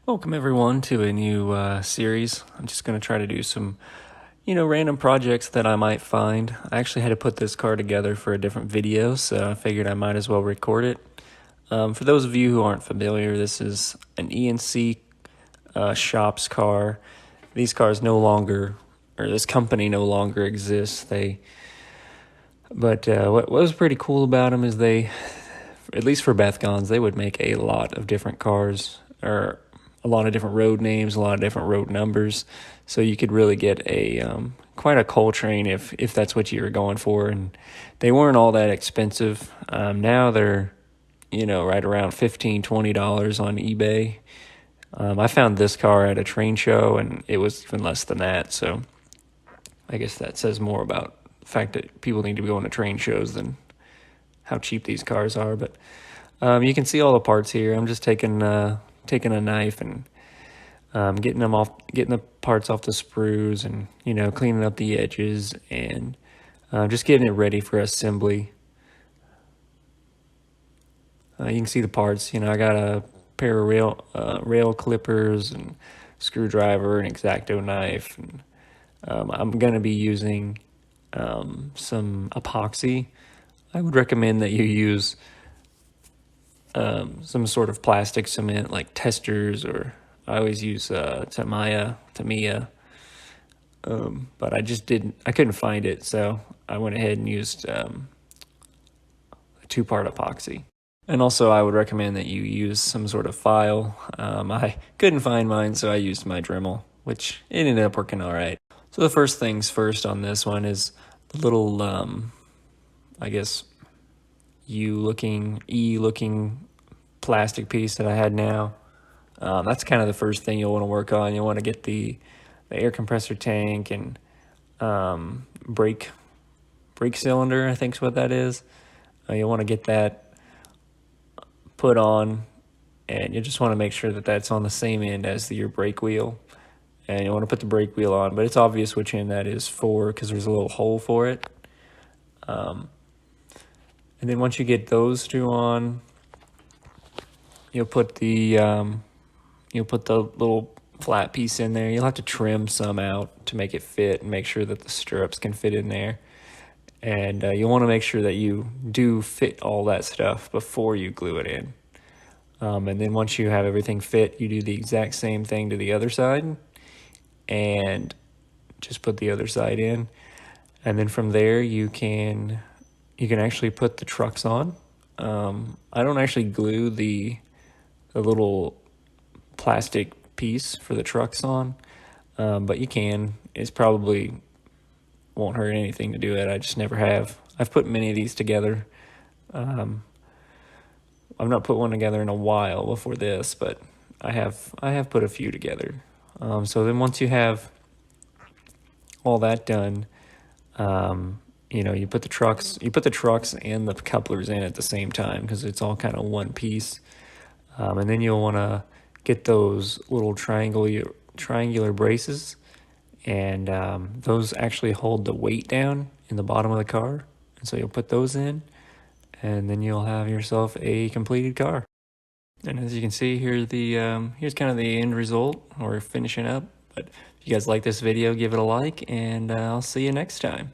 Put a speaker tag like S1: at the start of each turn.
S1: Welcome everyone to a new series. I'm just going to try to do some, random projects that I might find. I actually had to put this car together for a different video, so I figured I might as well record it. For those of you who aren't familiar, this is an ENC shop's car. These cars no longer, or this company no longer exists. What was pretty cool about them is at least for Bethgons, they would make a lot of different cars, or a lot of different road names, a lot of different road numbers. So you could really get a quite a Coltrane if that's what you were going for. And they weren't all that expensive. Now they're right around $15-$20 on eBay. I found this car at a train show, and it was even less than that. So I guess that says more about the fact that people need to be going to train shows than how cheap these cars are. But you can see all the parts here. I'm just taking a knife and getting the parts off the sprues, and cleaning up the edges, and just getting it ready for assembly. You can see the parts. I got a pair of rail clippers and screwdriver and X-Acto knife, and I'm gonna be using some epoxy. I would recommend that you use some sort of plastic cement like Testors, or I always use Tamiya, but I couldn't find it, so I went ahead and used a 2-part epoxy. And also I would recommend that you use some sort of file. I couldn't find mine, so I used my Dremel, which it ended up working all right. So the first things first on this one is the little, I guess, E-looking plastic piece that I had now. That's kind of the first thing you'll want to work on. You'll want to get the air compressor tank and brake cylinder, I think is what that is. You'll want to get that put on, and you just want to make sure that that's on the same end as your brake wheel. And you want to put the brake wheel on, but it's obvious which end that is for because there's a little hole for it. And then once you get those two on, you'll put the little flat piece in there. You'll have to trim some out to make it fit and make sure that the stirrups can fit in there. And you'll want to make sure that you do fit all that stuff before you glue it in. And then once you have everything fit, you do the exact same thing to the other side and just put the other side in. And then from there, you can actually put the trucks on. I don't actually glue the little plastic piece for the trucks on, but you can. It's probably won't hurt anything to do it. I just never have. I've put many of these together. I've not put one together in a while before this, but I have put a few together. So then once you have all that done, you put the trucks and the couplers in at the same time because it's all kind of one piece. And then you'll want to get those little triangular braces, and those actually hold the weight down in the bottom of the car. And so you'll put those in, and then you'll have yourself a completed car. And as you can see here, here's kind of the end result. We're finishing up. But if you guys like this video, give it a like, and I'll see you next time.